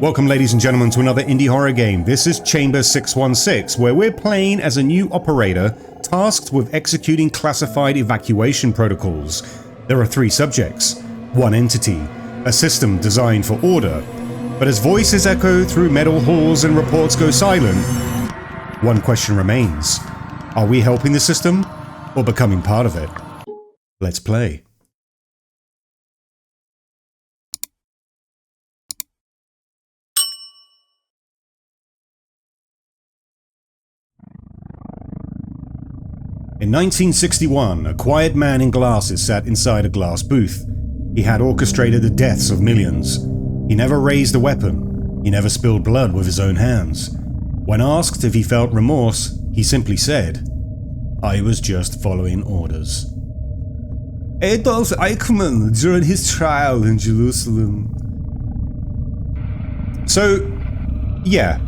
Welcome ladies and gentlemen to another indie horror game. This is Chamber 616, where we're playing as a new operator tasked with executing classified evacuation protocols. There are 3 subjects, 1 entity, a system designed for order. But as voices echo through metal halls and reports go silent, one question remains. Are we helping the system or becoming part of it? Let's play. In 1961, a quiet man in glasses sat inside a glass booth. He had orchestrated the deaths of millions. He never raised a weapon. He never spilled blood with his own hands. When asked if he felt remorse, he simply said, "I was just following orders." Adolf Eichmann during his trial in Jerusalem. So, yeah.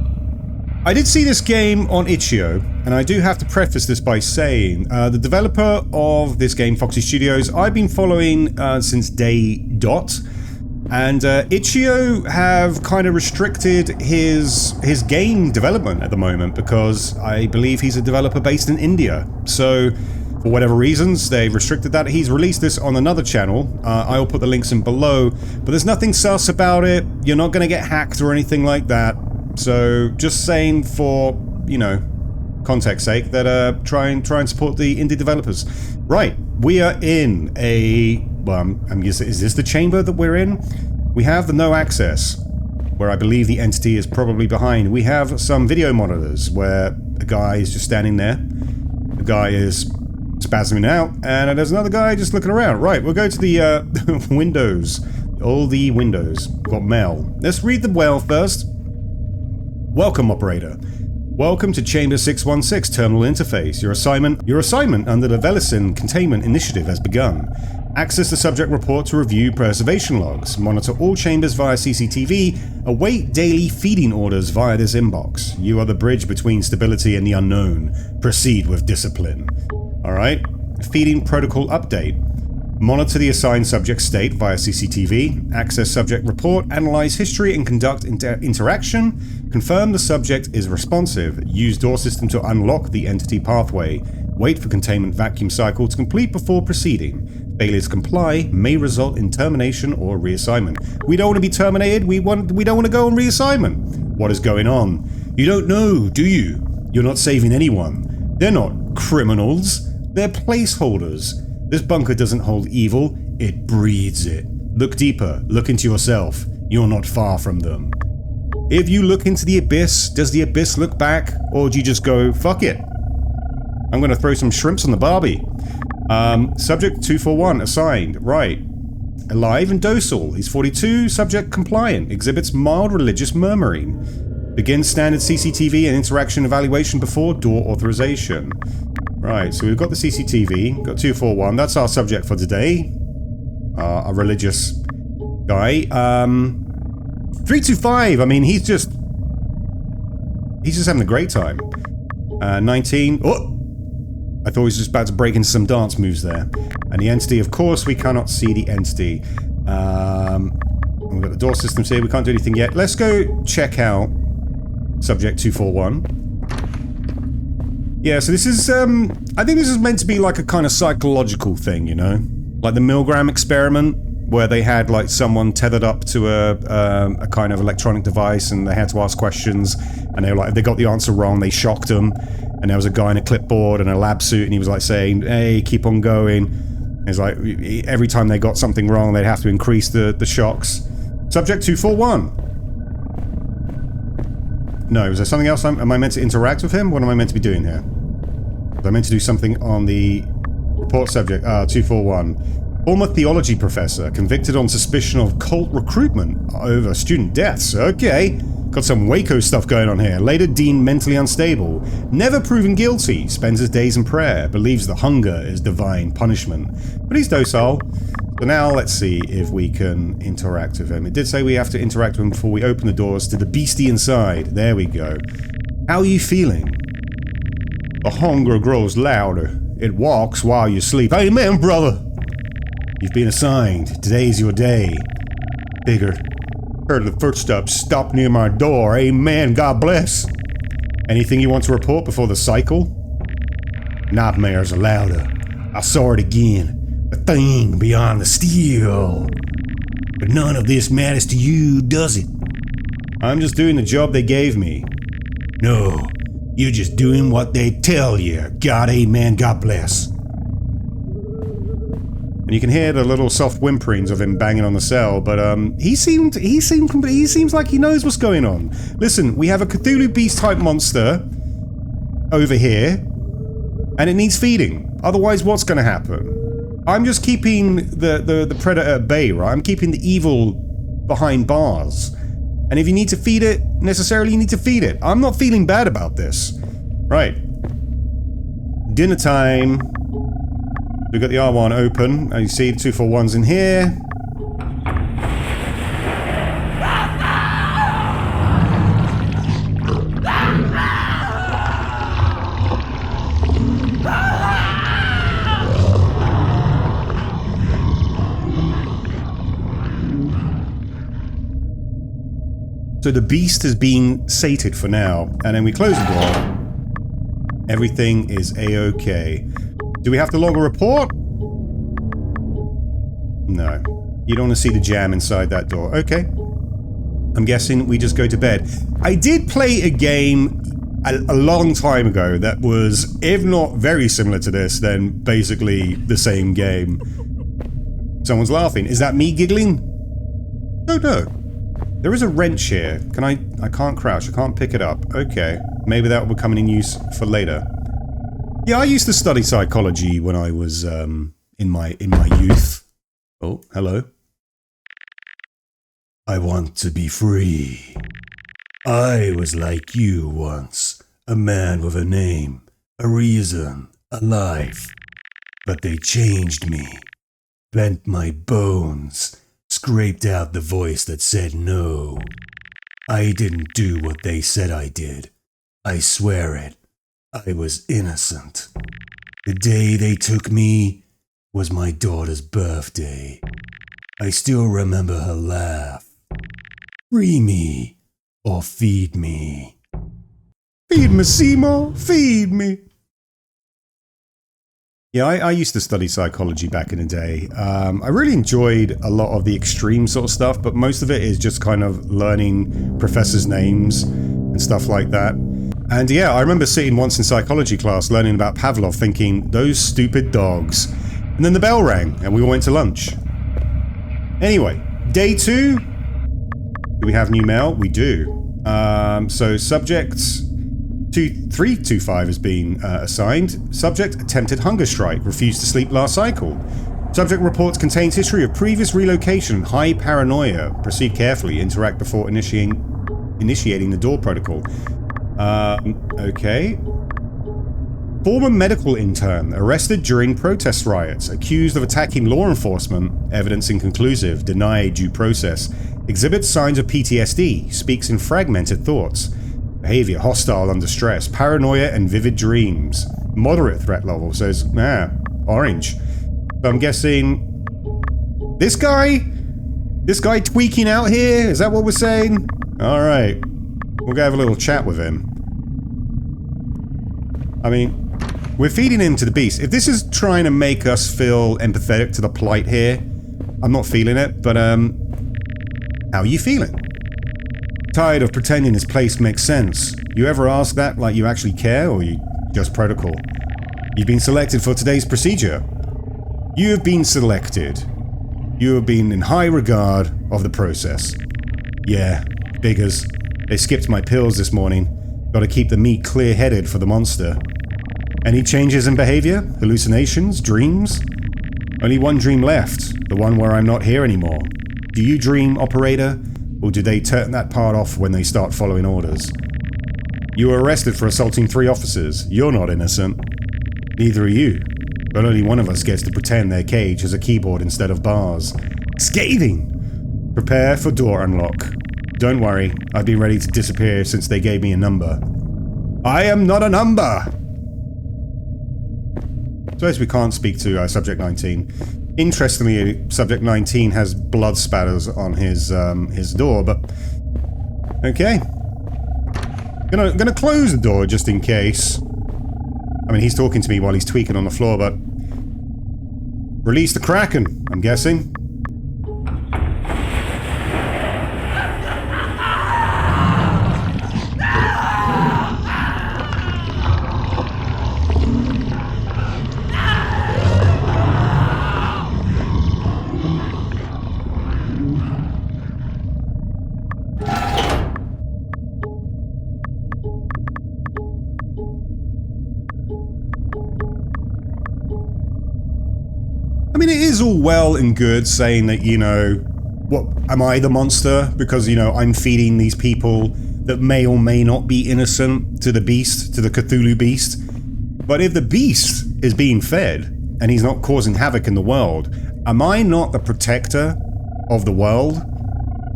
I did see this game on Itch.io, and I do have to preface this by saying, the developer of this game, Foxy Studios, I've been following since day dot, and Itch.io have kind of restricted his game development at the moment because I believe he's a developer based in India. So, for whatever reasons, they've restricted that. He's released this on another channel. I will put the links in below, but there's nothing sus about it. You're not going to get hacked or anything like that. So, just saying for, you know, context sake, that try and support the indie developers. Right, we are in a, well, is this the chamber that we're in? We have the no access, where I believe the entity is probably behind. We have some video monitors where a guy is just standing there. The guy is spasming out, and there's another guy just looking around. Right, we'll go to the windows. All the windows. We've got mail. Let's read the well first. Welcome, operator. Welcome to Chamber 616 Terminal Interface. Your assignment under the Velicin Containment Initiative has begun. Access the subject report to review preservation logs. Monitor all chambers via CCTV. Await daily feeding orders via this inbox. You are the bridge between stability and the unknown. Proceed with discipline. Alright. Feeding protocol update. Monitor the assigned subject state via CCTV, access subject report, analyze history and conduct interaction, confirm the subject is responsive, use door system to unlock the entity pathway, wait for containment vacuum cycle to complete before proceeding. Failure to comply may result in termination or reassignment. We don't want to be terminated, we don't want to go on reassignment. What is going on? You don't know, do you? You're not saving anyone. They're not criminals, they're placeholders. This bunker doesn't hold evil, it breeds it. Look deeper, look into yourself. You're not far from them. If you look into the abyss, does the abyss look back? Or do you just go, fuck it? I'm gonna throw some shrimps on the Barbie. Subject 241, assigned, right. Alive and docile, he's 42, subject compliant, exhibits mild religious murmuring. Begins standard CCTV and interaction evaluation before door authorization. Right, so we've got the CCTV, got 241, that's our subject for today. A religious guy. 325, I mean, he's just having a great time. 19, oh! I thought he was just about to break into some dance moves there. And the entity, of course, we cannot see the entity. We've got the door systems here, we can't do anything yet. Let's go check out subject 241. Yeah, so this is, I think this is meant to be like a kind of psychological thing, you know? Like the Milgram experiment, where they had like someone tethered up to a kind of electronic device and they had to ask questions, and they were like, if they got the answer wrong, they shocked them, and there was a guy in a clipboard and a lab suit, and he was like saying, hey, keep on going. And it's like, every time they got something wrong, they'd have to increase the shocks. Subject 241. No, is there something else? Am I meant to interact with him? What am I meant to be doing here? Was I meant to do something on the report subject? 241. Former theology professor convicted on suspicion of cult recruitment over student deaths. Okay. Got some Waco stuff going on here. Later deemed mentally unstable. Never proven guilty. Spends his days in prayer. Believes that hunger is divine punishment. But he's docile. So now let's see if we can interact with him. It did say we have to interact with him before we open the doors to the beastie inside. There we go. How are you feeling? The hunger grows louder. It walks while you sleep. Amen, brother! You've been assigned. Today's your day. Bigger. Heard the footsteps stop near my door. Amen, God bless. Anything you want to report before the cycle? Nightmares are louder. I saw it again. A thing beyond the steel. But none of this matters to you, does it? I'm just doing the job they gave me. No, you're just doing what they tell you. God, amen, God bless. And you can hear the little soft whimperings of him banging on the cell, but he seems like he knows what's going on. Listen, we have a Cthulhu beast type monster over here, and it needs feeding. Otherwise, what's going to happen? I'm just keeping the predator at bay, right? I'm keeping the evil behind bars. And if you need to feed it, necessarily you need to feed it. I'm not feeling bad about this. Right. Dinner time. We've got the R1 open. You see the 241's in here. So the beast has been sated for now, and then we close the door. Everything is a-okay. Do we have to log a report? No. You don't want to see the jam inside that door. Okay. I'm guessing we just go to bed. I did play a game a long time ago that was, if not very similar to this, then basically the same game. Someone's laughing. Is that me giggling? Oh no. There is a wrench here. I can't crouch. I can't pick it up. Okay. Maybe that will come in use for later. Yeah, I used to study psychology when I was in my youth. Oh, hello. I want to be free. I was like you once, a man with a name, a reason, a life. But they changed me, bent my bones, scraped out the voice that said no. I didn't do what they said I did. I swear it. I was innocent. The day they took me was my daughter's birthday. I still remember her laugh. Free me or feed me. Feed me, Seymour, feed me. Yeah, I used to study psychology back in the day. I really enjoyed a lot of the extreme sort of stuff, but most of it is just kind of learning professors' names and stuff like that. And yeah, I remember sitting once in psychology class learning about Pavlov thinking, those stupid dogs. And then the bell rang and we all went to lunch. Anyway, day 2. Do we have new mail? We do. So subject 325 has been assigned. Subject attempted hunger strike, refused to sleep last cycle. Subject reports contains history of previous relocation, high paranoia. Proceed carefully, interact before initiating the door protocol. Okay. Former medical intern arrested during protest riots, accused of attacking law enforcement, evidence inconclusive, denied due process, exhibits signs of PTSD, speaks in fragmented thoughts, behavior hostile under stress, paranoia and vivid dreams, moderate threat level, says, orange. So I'm guessing this guy tweaking out here, is that what we're saying? Alright. We'll go have a little chat with him. I mean, we're feeding him to the beast. If this is trying to make us feel empathetic to the plight here, I'm not feeling it, but how are you feeling? Tired of pretending this place makes sense. You ever ask that like you actually care, or you just protocol? You've been selected for today's procedure. You have been selected. You have been in high regard of the process. Yeah, figures. They skipped my pills this morning. Gotta keep the meat clear-headed for the monster. Any changes in behavior? Hallucinations? Dreams? Only one dream left, the one where I'm not here anymore. Do you dream, operator? Or do they turn that part off when they start following orders? You were arrested for assaulting 3 officers. You're not innocent. Neither are you. But only one of us gets to pretend their cage has a keyboard instead of bars. Scathing! Prepare for door unlock. Don't worry, I've been ready to disappear since they gave me a number. I am not a number! So as we can't speak to subject 19. Interestingly, Subject 19 has blood spatters on his door, but okay. Gonna close the door just in case. I mean, he's talking to me while he's tweaking on the floor, but release the Kraken, I'm guessing. I mean, it is all well and good saying that, you know, what, am I the monster? Because, you know, I'm feeding these people that may or may not be innocent to the beast, to the Cthulhu beast. But if the beast is being fed and he's not causing havoc in the world, am I not the protector of the world?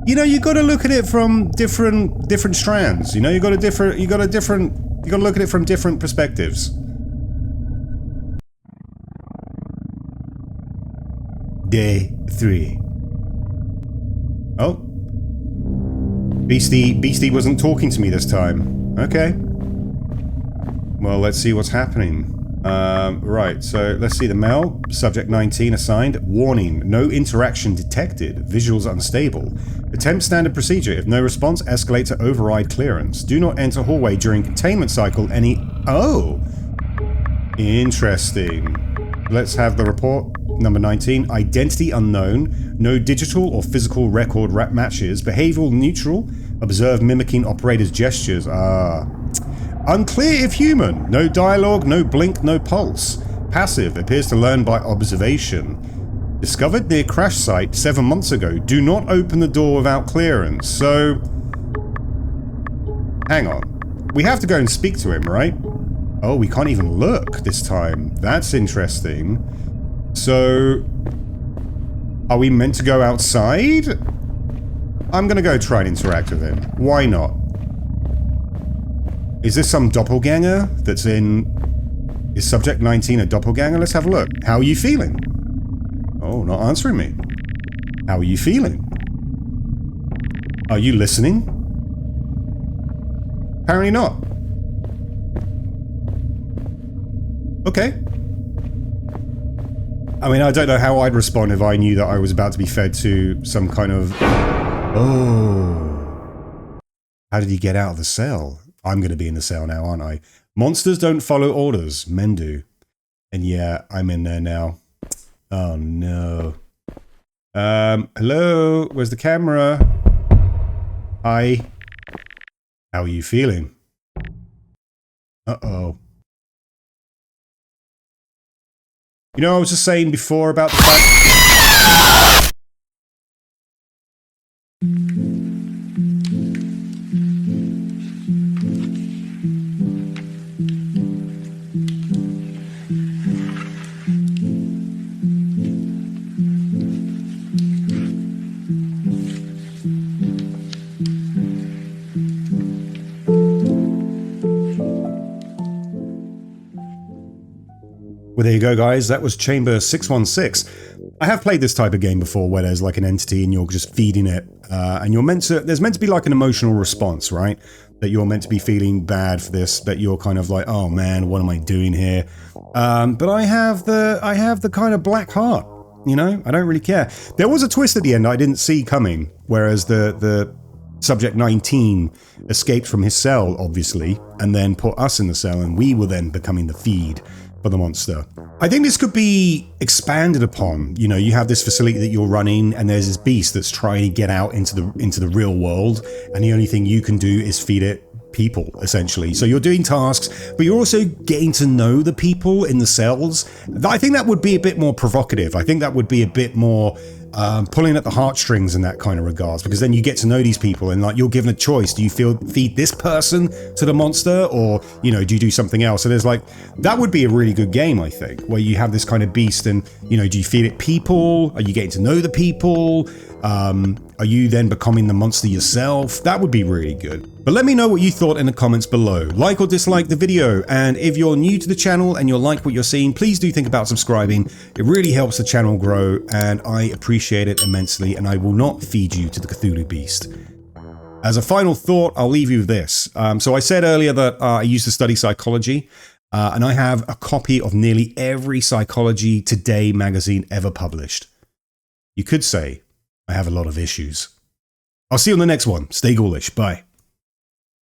You know, you got to look at it from different strands. You know, you got to look at it from different perspectives. Day 3. Oh. Beastie wasn't talking to me this time. Okay. Well, let's see what's happening. Right, so let's see the mail. Subject 19 assigned. Warning, no interaction detected. Visuals unstable. Attempt standard procedure. If no response, escalate to override clearance. Do not enter hallway during containment cycle any... Oh! Interesting. Let's have the report. Number 19, identity unknown, no digital or physical record matches, behavioral neutral, observe mimicking operator's gestures. Unclear if human, no dialogue, no blink, no pulse. Passive, appears to learn by observation. Discovered near crash site 7 months ago. Do not open the door without clearance. So, hang on. We have to go and speak to him, right? Oh, we can't even look this time. That's interesting. So, are we meant to go outside? I'm gonna go try and interact with him. Why not? Is this some doppelganger that's in... Is Subject 19 a doppelganger? Let's have a look. How are you feeling? Oh, not answering me. How are you feeling? Are you listening? Apparently not. Okay. I mean, I don't know how I'd respond if I knew that I was about to be fed to some kind of... Oh. How did he get out of the cell? I'm going to be in the cell now, aren't I? Monsters don't follow orders. Men do. And yeah, I'm in there now. Oh, no. Hello? Where's the camera? Hi. How are you feeling? Uh-oh. You know, I was just saying before about the fact... Well, there you go, guys. That was Chamber 616. I have played this type of game before where there's like an entity and you're just feeding it. And you're meant to... There's meant to be like an emotional response, right? That you're meant to be feeling bad for this. That you're kind of like, oh man, what am I doing here? But I have the kind of black heart. You know? I don't really care. There was a twist at the end I didn't see coming. Whereas the Subject 19 escaped from his cell, obviously. And then put us in the cell. And we were then becoming the feed for the monster. I think this could be expanded upon. You know, you have this facility that you're running and there's this beast that's trying to get out into the real world, and the only thing you can do is feed it people, essentially. So you're doing tasks, but you're also getting to know the people in the cells. I think that would be a bit more provocative. I think that would be a bit more pulling at the heartstrings in that kind of regards, because then you get to know these people and like you're given a choice. Do you feed this person to the monster, or do you do something else? So there's like, that would be a really good game, I think, where you have this kind of beast and do you feed it people? Are you getting to know the people? Are you then becoming the monster yourself? That would be really good. But let me know what you thought in the comments below. Like or dislike the video, and if you're new to the channel and you like what you're seeing, please do think about subscribing. It really helps the channel grow, and I appreciate it immensely, and I will not feed you to the Cthulhu beast. As a final thought, I'll leave you with this. So I said earlier that I used to study psychology, and I have a copy of nearly every Psychology Today magazine ever published. You could say I have a lot of issues. I'll see you on the next one. Stay ghoulish. Bye.